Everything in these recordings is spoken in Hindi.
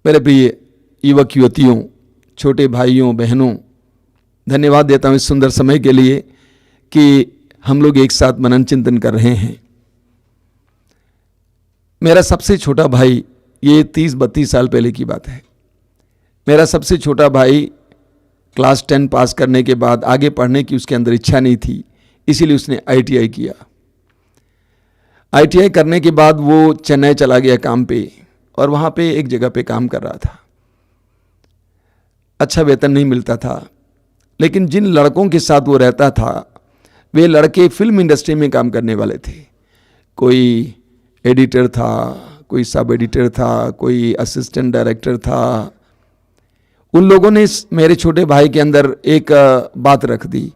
मेरे प्रिय युवक युवतियों, छोटे भाइयों बहनों, धन्यवाद देता हूँ इस सुंदर समय के लिए कि हम लोग एक साथ मनन चिंतन कर रहे हैं। मेरा सबसे छोटा भाई, ये 30-32 साल पहले की बात है, मेरा सबसे छोटा भाई क्लास 10 पास करने के बाद आगे पढ़ने की उसके अंदर इच्छा नहीं थी, इसीलिए उसने ITI किया। ITI करने के बाद वो चेन्नई चला गया काम पे, और वहाँ पे एक जगह पे काम कर रहा था। अच्छा वेतन नहीं मिलता था, लेकिन जिन लड़कों के साथ वो रहता था वे लड़के फिल्म इंडस्ट्री में काम करने वाले थे। कोई एडिटर था, कोई सब एडिटर था, कोई असिस्टेंट डायरेक्टर था। उन लोगों ने मेरे छोटे भाई के अंदर एक बात रख दी।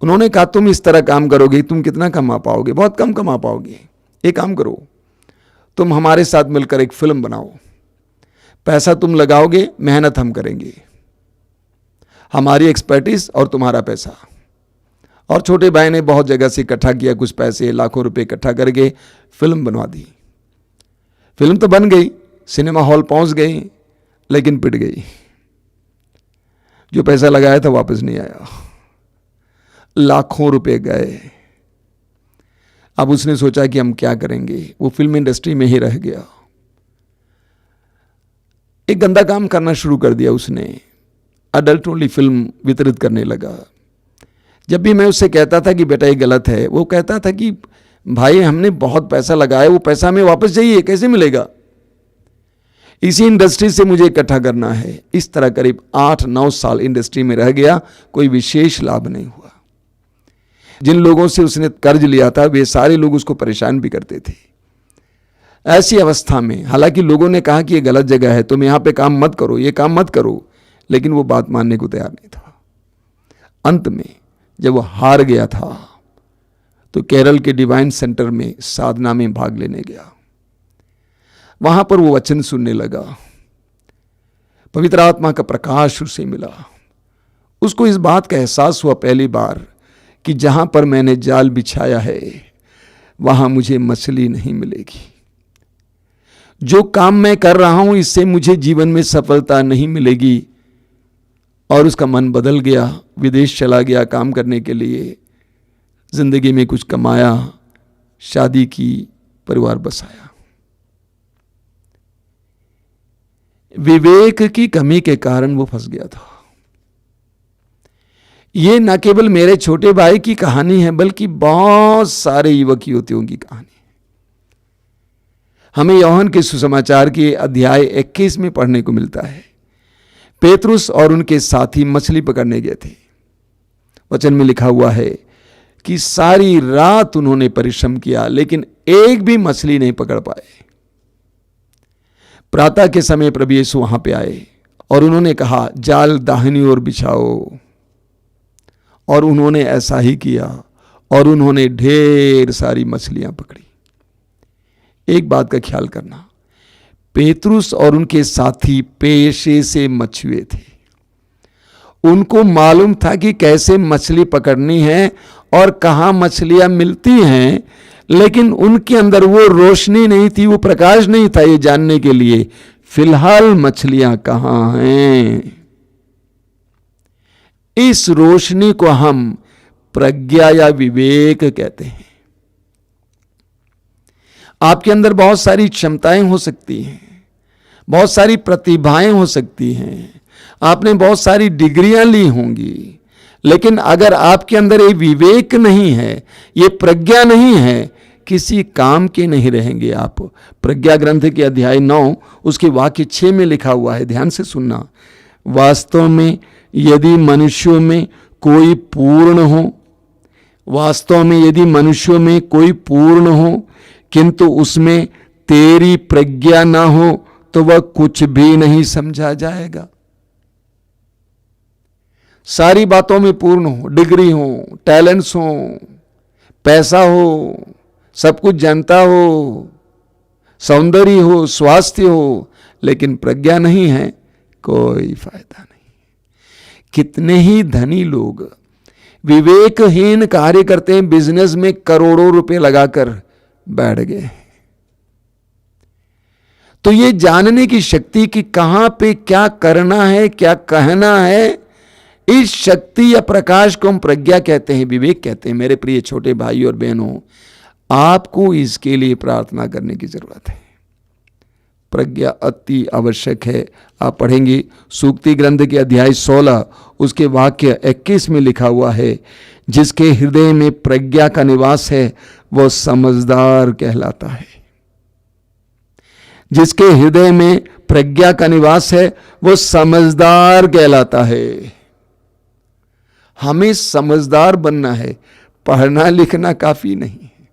उन्होंने कहा तुम इस तरह काम करोगे तुम कितना कमा पाओगे, बहुत कम कमा पाओगे। एक काम करो, तुम हमारे साथ मिलकर एक फिल्म बनाओ, पैसा तुम लगाओगे, मेहनत हम करेंगे, हमारी एक्सपर्टीज और तुम्हारा पैसा। और छोटे भाई ने बहुत जगह से इकट्ठा किया, कुछ पैसे, लाखों रुपए इकट्ठा करके फिल्म बनवा दी। फिल्म तो बन गई, सिनेमा हॉल पहुंच गई, लेकिन पिट गई। जो पैसा लगाया था वापस नहीं आया, लाखों रुपए गए। अब उसने सोचा कि हम क्या करेंगे, वो फिल्म इंडस्ट्री में ही रह गया। एक गंदा काम करना शुरू कर दिया उसने, अडल्ट ओनली फिल्म वितरित करने लगा। जब भी मैं उससे कहता था कि बेटा ये गलत है, वो कहता था कि भाई हमने बहुत पैसा लगाया, वो पैसा हमें वापस चाहिए, कैसे मिलेगा, इसी इंडस्ट्री से मुझे इकट्ठा करना है। इस तरह करीब 8-9 साल इंडस्ट्री में रह गया, कोई विशेष लाभ नहीं हुआ। जिन लोगों से उसने कर्ज लिया था वे सारे लोग उसको परेशान भी करते थे। ऐसी अवस्था में हालांकि लोगों ने कहा कि ये गलत जगह है, तुम यहां पे काम मत करो, ये काम मत करो, लेकिन वो बात मानने को तैयार नहीं था। अंत में जब वो हार गया था तो केरल के डिवाइन सेंटर में साधना में भाग लेने गया। वहां पर वो वचन सुनने लगा, पवित्र आत्मा का प्रकाश उसे मिला। उसको इस बात का एहसास हुआ पहली बार कि जहां पर मैंने जाल बिछाया है वहां मुझे मछली नहीं मिलेगी। जो काम मैं कर रहा हूं इससे मुझे जीवन में सफलता नहीं मिलेगी। और उसका मन बदल गया, विदेश चला गया काम करने के लिए, जिंदगी में कुछ कमाया, शादी की, परिवार बसाया। विवेक की कमी के कारण वो फंस गया था। ये न केवल मेरे छोटे भाई की कहानी है बल्कि बहुत सारे युवक युवतियों की कहानी है। हमें यूहन्ना के सुसमाचार के अध्याय 21 में पढ़ने को मिलता है। पेतरुस और उनके साथी मछली पकड़ने गए थे। वचन में लिखा हुआ है कि सारी रात उन्होंने परिश्रम किया लेकिन एक भी मछली नहीं पकड़ पाए। प्रातः के समय प्रभु यीशु वहां पे आए और उन्होंने कहा जाल दाहिनी ओर बिछाओ, और उन्होंने ऐसा ही किया और उन्होंने ढेर सारी मछलियां पकड़ी। एक बात का ख्याल करना, पेतरुस और उनके साथी पेशे से मछुए थे। उनको मालूम था कि कैसे मछली पकड़नी है और कहां मछलियां मिलती हैं, लेकिन उनके अंदर वो रोशनी नहीं थी, वो प्रकाश नहीं था ये जानने के लिए फिलहाल मछलियां कहां हैं। इस रोशनी को हम प्रज्ञा या विवेक कहते हैं। आपके अंदर बहुत सारी क्षमताएं हो सकती हैं, बहुत सारी प्रतिभाएं हो सकती हैं, आपने बहुत सारी डिग्रियां ली होंगी, लेकिन अगर आपके अंदर ये विवेक नहीं है, ये प्रज्ञा नहीं है, किसी काम के नहीं रहेंगे आप। प्रज्ञा ग्रंथ के अध्याय 9 उसके वाक्य 6 में लिखा हुआ है, ध्यान से सुनना। वास्तव में यदि मनुष्यों में कोई पूर्ण हो, वास्तव में यदि मनुष्यों में कोई पूर्ण हो किंतु उसमें तेरी प्रज्ञा ना हो तो वह कुछ भी नहीं समझा जाएगा। सारी बातों में पूर्ण हो, डिग्री हो, टैलेंट्स हो, पैसा हो, सब कुछ जानता हो, सौंदर्य हो, स्वास्थ्य हो, लेकिन प्रज्ञा नहीं है, कोई फायदा नहीं। कितने ही धनी लोग विवेकहीन कार्य करते हैं, बिजनेस में करोड़ों रुपए लगाकर बैठ गए। तो ये जानने की शक्ति कि कहां पे क्या करना है, क्या कहना है, इस शक्ति या प्रकाश को हम प्रज्ञा कहते हैं, विवेक कहते हैं। मेरे प्रिय छोटे भाई और बहनों, आपको इसके लिए प्रार्थना करने की जरूरत है। प्रज्ञा अति आवश्यक है। आप पढ़ेंगे सूक्ति ग्रंथ के अध्याय 16 उसके वाक्य 21 में लिखा हुआ है, जिसके हृदय में प्रज्ञा का निवास है वह समझदार कहलाता है। जिसके हृदय में प्रज्ञा का निवास है वह समझदार कहलाता है। हमें समझदार बनना है। पढ़ना लिखना काफी नहीं है,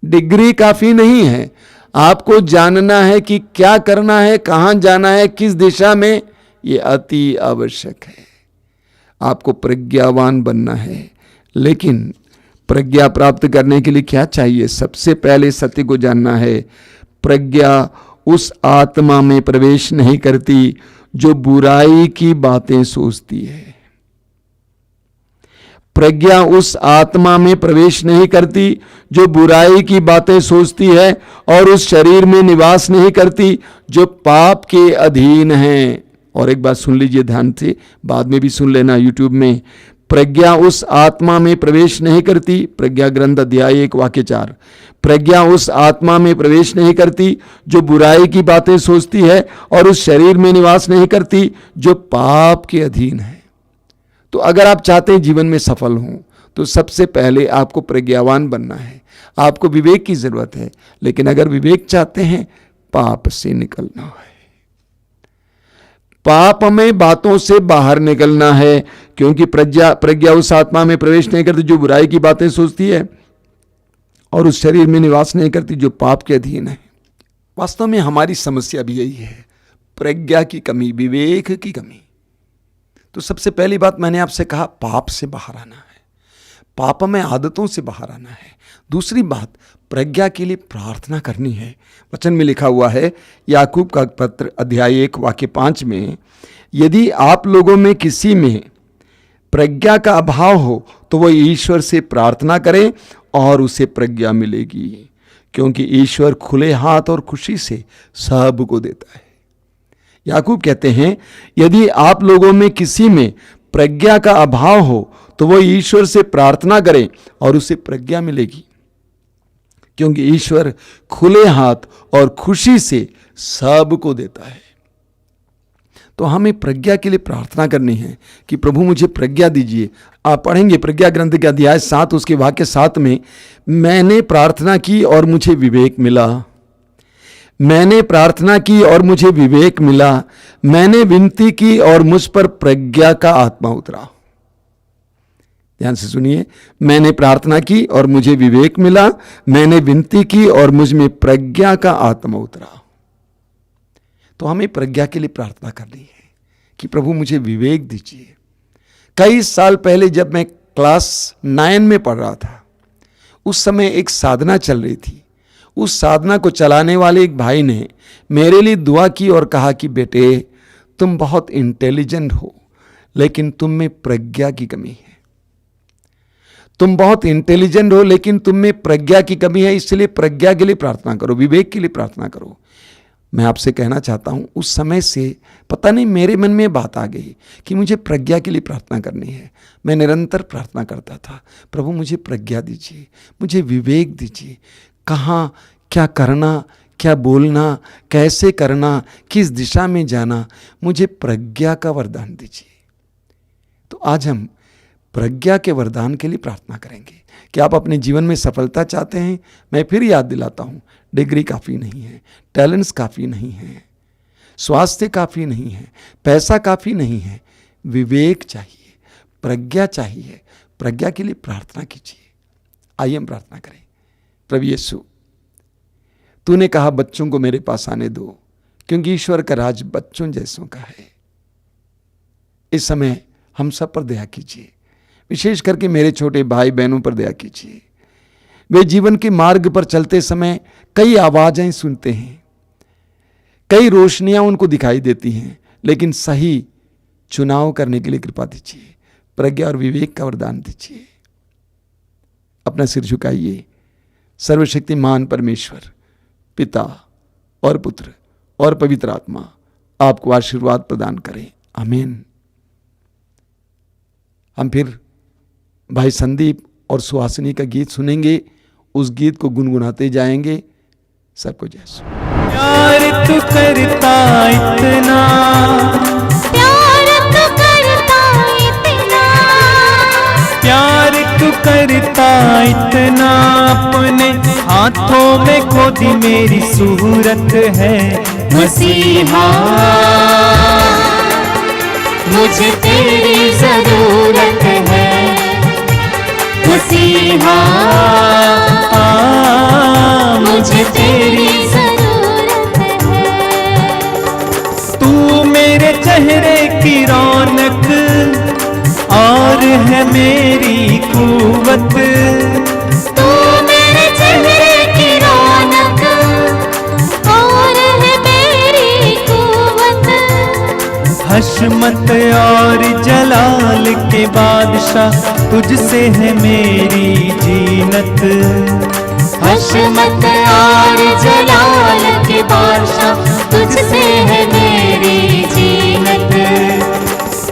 डिग्री काफी नहीं है। आपको जानना है कि क्या करना है, कहां जाना है, किस दिशा में, यह अति आवश्यक है। आपको प्रज्ञावान बनना है। लेकिन प्रज्ञा प्राप्त करने के लिए क्या चाहिए? सबसे पहले सत्य को जानना है। प्रज्ञा उस आत्मा में प्रवेश नहीं करती जो बुराई की बातें सोचती है। प्रज्ञा उस आत्मा में प्रवेश नहीं करती जो बुराई की बातें सोचती है, और उस शरीर में निवास नहीं करती जो पाप के अधीन है। और एक बात सुन लीजिए ध्यान से, बाद में भी सुन लेना यूट्यूब में। प्रज्ञा उस आत्मा में प्रवेश नहीं करती, प्रज्ञा ग्रंथ अध्याय 1 वाक्य 4। प्रज्ञा उस आत्मा में प्रवेश नहीं करती जो बुराई की बातें सोचती है, और उस शरीर में निवास नहीं करती जो पाप के अधीन है। तो अगर आप चाहते हैं जीवन में सफल हों, तो सबसे पहले आपको प्रज्ञावान बनना है। आपको विवेक की जरूरत है। लेकिन अगर विवेक चाहते हैं, पाप से निकलना है। पाप में बातों से बाहर निकलना है, क्योंकि प्रज्ञा उस आत्मा में प्रवेश नहीं करती जो बुराई की बातें सोचती है, और उस शरीर में निवास नहीं करती जो पाप के अधीन है। वास्तव में हमारी समस्या भी यही है, प्रज्ञा की कमी, विवेक की कमी। तो सबसे पहली बात मैंने आपसे कहा, पाप से बाहर आना है, पाप में आदतों से बाहर आना है। दूसरी बात, प्रज्ञा के लिए प्रार्थना करनी है। वचन में लिखा हुआ है याकूब का पत्र अध्याय 1 वाक्य 5 में, यदि आप लोगों में किसी में प्रज्ञा का अभाव हो तो वह ईश्वर से प्रार्थना करे और उसे प्रज्ञा मिलेगी, क्योंकि ईश्वर खुले हाथ और खुशी से सब को देता है। याकूब कहते हैं, यदि आप लोगों में किसी में प्रज्ञा का अभाव हो तो वह ईश्वर से प्रार्थना करें और उसे प्रज्ञा मिलेगी, क्योंकि ईश्वर खुले हाथ और खुशी से सब को देता है। तो हमें प्रज्ञा के लिए प्रार्थना करनी है कि प्रभु मुझे प्रज्ञा दीजिए। आप पढ़ेंगे प्रज्ञा ग्रंथ के अध्याय 7 उसके वाक्य 7 में, मैंने प्रार्थना की और मुझे विवेक मिला। मैंने प्रार्थना की और मुझे विवेक मिला। मैंने विनती की और मुझ पर प्रज्ञा का आत्मा उतरा। ध्यान से सुनिए, मैंने प्रार्थना की और मुझे विवेक मिला। मैंने विनती की और मुझ में प्रज्ञा का आत्मा उतरा। तो हमें प्रज्ञा के लिए प्रार्थना करनी है कि प्रभु मुझे विवेक दीजिए। कई साल पहले जब मैं क्लास 9 में पढ़ रहा था, उस समय एक साधना चल रही थी। उस साधना को चलाने वाले एक भाई ने मेरे लिए दुआ की और कहा कि बेटे, तुम बहुत इंटेलिजेंट हो, लेकिन तुम में प्रज्ञा की कमी है। तुम बहुत इंटेलिजेंट हो, लेकिन तुम में प्रज्ञा की कमी है, इसलिए प्रज्ञा के लिए प्रार्थना करो, विवेक के लिए प्रार्थना करो। मैं आपसे कहना चाहता हूं, उस समय से पता नहीं मेरे मन में बात आ गई कि मुझे प्रज्ञा के लिए प्रार्थना करनी है। मैं निरंतर प्रार्थना करता था, प्रभु मुझे प्रज्ञा दीजिए, मुझे विवेक दीजिए, कहाँ क्या करना, क्या बोलना, कैसे करना, किस दिशा में जाना, मुझे प्रज्ञा का वरदान दीजिए। तो आज हम प्रज्ञा के वरदान के लिए प्रार्थना करेंगे। क्या आप अपने जीवन में सफलता चाहते हैं? मैं फिर याद दिलाता हूं, डिग्री काफ़ी नहीं है, टैलेंट्स काफ़ी नहीं है, स्वास्थ्य काफ़ी नहीं है, पैसा काफ़ी नहीं है, विवेक चाहिए, प्रज्ञा चाहिए। प्रज्ञा के लिए प्रार्थना कीजिए। आइए हम प्रार्थना करें। प्रभु यीशु, तूने कहा बच्चों को मेरे पास आने दो, क्योंकि ईश्वर का राज बच्चों जैसों का है। इस समय हम सब पर दया कीजिए, विशेष करके मेरे छोटे भाई बहनों पर दया कीजिए। वे जीवन के मार्ग पर चलते समय कई आवाजें सुनते हैं, कई रोशनियां उनको दिखाई देती हैं, लेकिन सही चुनाव करने के लिए कृपा दीजिए। प्रज्ञा और विवेक का वरदान दीजिए। अपना सिर झुकाइए। सर्वशक्तिमान परमेश्वर, पिता और पुत्र और पवित्र आत्मा आपको आशीर्वाद प्रदान करे। आमीन। हम फिर भाई संदीप और सुहासिनी का गीत सुनेंगे, उस गीत को गुनगुनाते जाएंगे। सबको जय सो। प्यार तू करता इतना, प्यार तू करता इतना, प्यार तू करता इतना, अपने हाथों में खोदी मेरी सूरत है मसीहा। मुझे तेरी जरूरत है मसीहा, मुझे तेरी जरूरत है। तू मेरे चेहरे की रौनक और है मेरी कुव्वत, तू मेरे चेहरे की रौनक और है मेरी कुव्वत। हशमत और जलाल के बादशाह तुझसे है मेरी जीनत, हशमत और जलाल के बादशाह तुझसे है मेरी जीनत।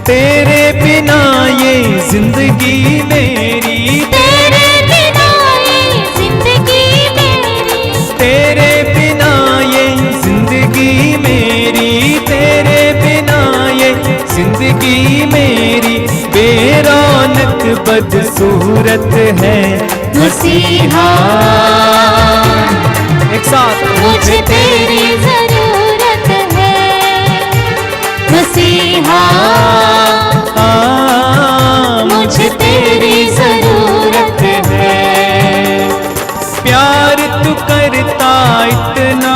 तेरे बिना ये जिंदगी मेरी, तेरे बिना ये जिंदगी मेरी, तेरे बिना ये जिंदगी मेरी, तेरे बिना ये जिंदगी मेरी बेरौनक बदसूरत है मसीहा। एक साथ, मुझे तेरी जरूरत है मसीहा, मुझे तेरी जरूरत है। प्यार तू करता इतना,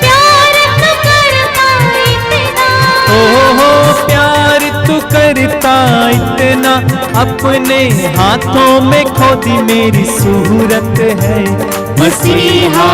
प्यार तू करता इतना, हो प्यार तू करता इतना, अपने हाथों में खोदी मेरी सूरत है मसीहा।